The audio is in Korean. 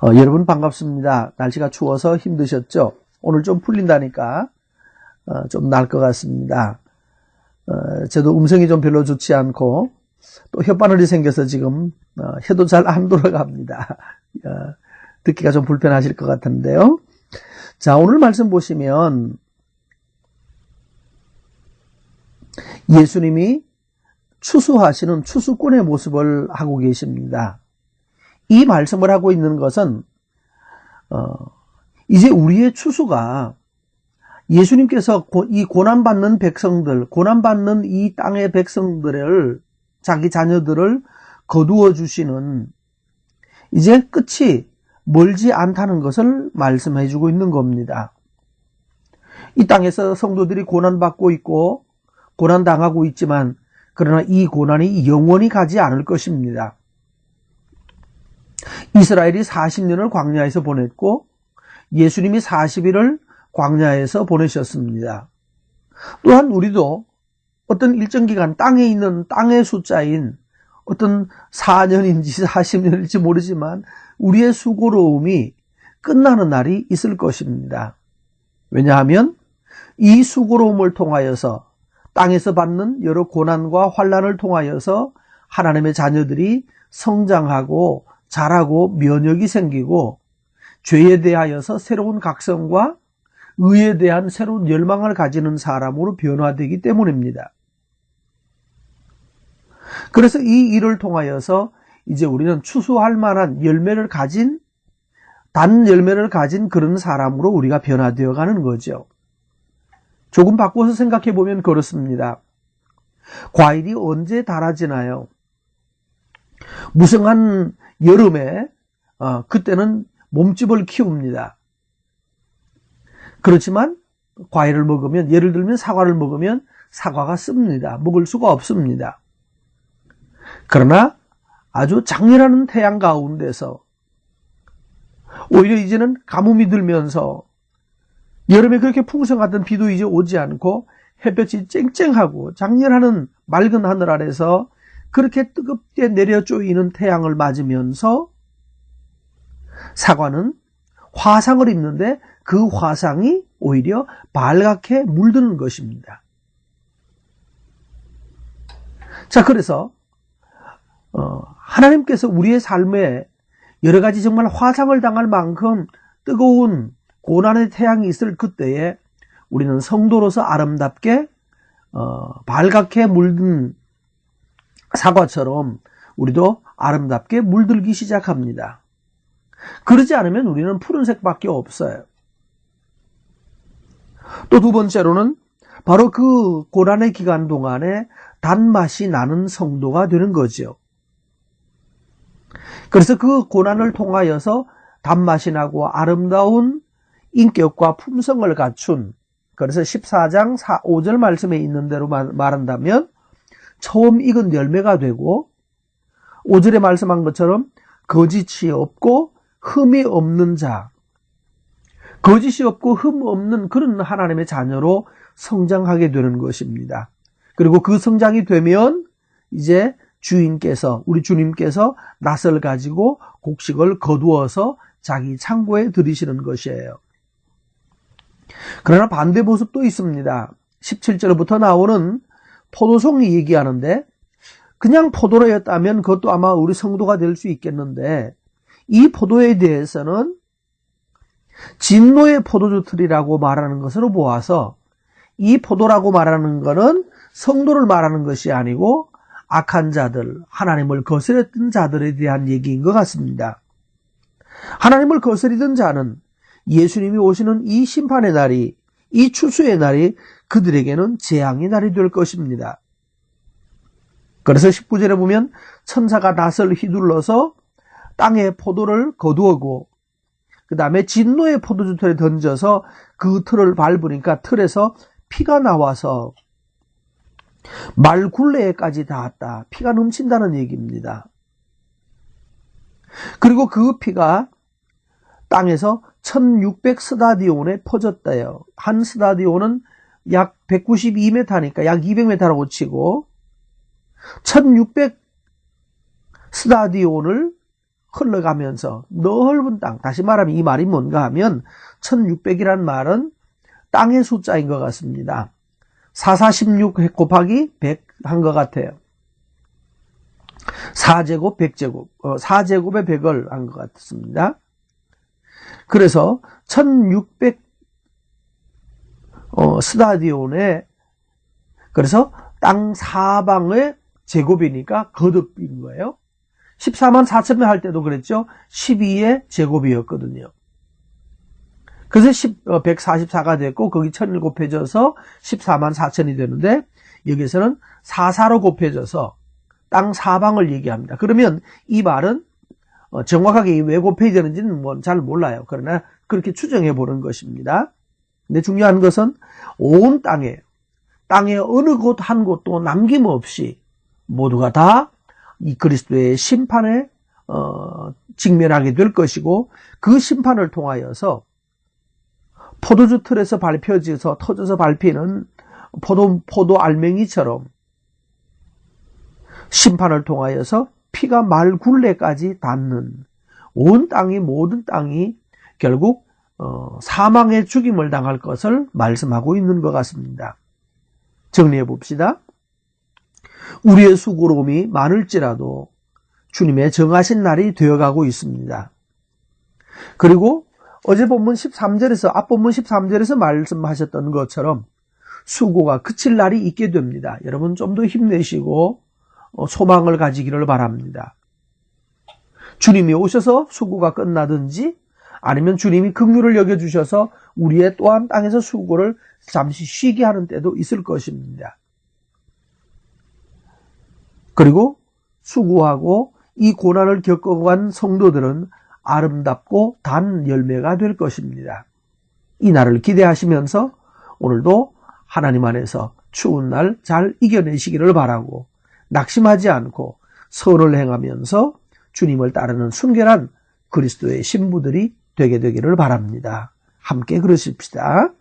여러분 반갑습니다. 날씨가 추워서 힘드셨죠? 오늘 좀 풀린다니까 좀 나을 것 같습니다. 저도 음성이 좀 별로 좋지 않고 또 혓바늘이 생겨서 지금 혀도 잘 안 돌아갑니다. 듣기가 좀 불편하실 것 같은데요. 자, 오늘 말씀 보시면 예수님이 추수하시는 추수꾼의 모습을 하고 계십니다. 이 말씀을 하고 있는 것은 이제 우리의 추수가 예수님께서 이 고난받는 백성들, 고난받는 이 땅의 백성들을, 자기 자녀들을 거두어 주시는 이제 끝이 멀지 않다는 것을 말씀해 주고 있는 겁니다. 이 땅에서 성도들이 고난받고 있고 고난당하고 있지만 그러나 이 고난이 영원히 가지 않을 것입니다. 이스라엘이 40년을 광야에서 보냈고 예수님이 40일을 광야에서 보내셨습니다. 또한 우리도 어떤 일정 기간 땅에 있는 땅의 숫자인 어떤 4년인지 40년일지 모르지만 우리의 수고로움이 끝나는 날이 있을 것입니다. 왜냐하면 이 수고로움을 통하여서 땅에서 받는 여러 고난과 환난을 통하여서 하나님의 자녀들이 성장하고 자라고 면역이 생기고 죄에 대하여서 새로운 각성과 의에 대한 새로운 열망을 가지는 사람으로 변화되기 때문입니다. 그래서 이 일을 통하여서 이제 우리는 추수할 만한 열매를 가진, 단 열매를 가진 그런 사람으로 우리가 변화되어 가는 거죠. 조금 바꿔서 생각해 보면 그렇습니다. 과일이 언제 달아지나요? 무성한 여름에 그때는 몸집을 키웁니다. 그렇지만 과일을 먹으면, 예를 들면 사과를 먹으면 사과가 씁니다. 먹을 수가 없습니다. 그러나 아주 장렬한 태양 가운데서 오히려 이제는 가뭄이 들면서 여름에 그렇게 풍성하던 비도 이제 오지 않고 햇볕이 쨍쨍하고 장렬하는 맑은 하늘 아래서 그렇게 뜨겁게 내려 쪼이는 태양을 맞으면서 사과는 화상을 입는데 그 화상이 오히려 빨갛게 물드는 것입니다. 자, 그래서 하나님께서 우리의 삶에 여러 가지 정말 화상을 당할 만큼 뜨거운 고난의 태양이 있을 그때에 우리는 성도로서 아름답게 빨갛게 물든 사과처럼 우리도 아름답게 물들기 시작합니다. 그러지 않으면 우리는 푸른색밖에 없어요. 또 두 번째로는 바로 그 고난의 기간 동안에 단맛이 나는 성도가 되는 거죠. 그래서 그 고난을 통하여서 단맛이 나고 아름다운 인격과 품성을 갖춘, 그래서 14장 5절 말씀에 있는 대로 말한다면 처음 익은 열매가 되고 5절에 말씀한 것처럼 거짓이 없고 흠이 없는 자, 거짓이 없고 흠 없는 그런 하나님의 자녀로 성장하게 되는 것입니다. 그리고 그 성장이 되면 이제 주인께서, 우리 주님께서 낫을 가지고 곡식을 거두어서 자기 창고에 들이시는 것이에요. 그러나 반대 모습도 있습니다. 17절부터 나오는 포도송이 얘기하는데 그냥 포도로였다면 그것도 아마 우리 성도가 될 수 있겠는데 이 포도에 대해서는 진노의 포도주 틀이라고 말하는 것으로 보아서 이 포도라고 말하는 것은 성도를 말하는 것이 아니고 악한 자들, 하나님을 거스렸던 자들에 대한 얘기인 것 같습니다. 하나님을 거스리던 자는 예수님이 오시는 이 심판의 날이, 이 추수의 날이 그들에게는 재앙의 날이 될 것입니다. 그래서 19절에 보면 천사가 낫을 휘둘러서 땅에 포도를 거두어고 그 다음에 진노의 포도주 틀에 던져서 그 틀을 밟으니까 틀에서 피가 나와서 말굴레에까지 닿았다. 피가 넘친다는 얘기입니다. 그리고 그 피가 땅에서 1600스다디온에 퍼졌대요. 한 스다디온은 약 192m니까 약 200m라고 치고 1600 스다디온을 흘러가면서 넓은 땅, 다시 말하면 이 말이 뭔가 하면 1600이라는 말은 땅의 숫자인 것 같습니다. 4416 곱하기 100 한 것 같아요. 4제곱, 100제곱, 4제곱에 100을 한 것 같습니다. 그래서 1600 스타디온에, 그래서 땅 사방의 제곱이니까 거듭인 거예요. 14만 4천 명 할 때도 그랬죠. 12의 제곱이었거든요. 그래서 144가 됐고 거기 1000을 곱해져서 14만 4천이 되는데 여기서는 44로 곱해져서 땅 사방을 얘기합니다. 그러면 이 말은 정확하게 왜 곱해야 되는지는 잘 몰라요. 그러나 그렇게 추정해 보는 것입니다. 근데 중요한 것은 온 땅에 어느 곳 한 곳도 남김없이 모두가 다 이 그리스도의 심판에 직면하게 될 것이고, 그 심판을 통하여서 포도주 틀에서 밟혀져서 터져서 밟히는 포도 알맹이처럼 심판을 통하여서 피가 말 굴레까지 닿는 온 땅이, 모든 땅이 결국 사망의 죽임을 당할 것을 말씀하고 있는 것 같습니다. 정리해 봅시다. 우리의 수고로움이 많을지라도 주님의 정하신 날이 되어가고 있습니다. 그리고 어제 본문 13절에서, 앞본문 13절에서 말씀하셨던 것처럼 수고가 그칠 날이 있게 됩니다. 여러분 좀 더 힘내시고 소망을 가지기를 바랍니다. 주님이 오셔서 수고가 끝나든지 아니면 주님이 긍휼을 여겨주셔서 우리의 또한 땅에서 수고를 잠시 쉬게 하는 때도 있을 것입니다. 그리고 수고하고 이 고난을 겪어간 성도들은 아름답고 단 열매가 될 것입니다. 이 날을 기대하시면서 오늘도 하나님 안에서 추운 날 잘 이겨내시기를 바라고, 낙심하지 않고 선을 행하면서 주님을 따르는 순결한 그리스도의 신부들이 되게 되기를 바랍니다. 함께 그러십시다.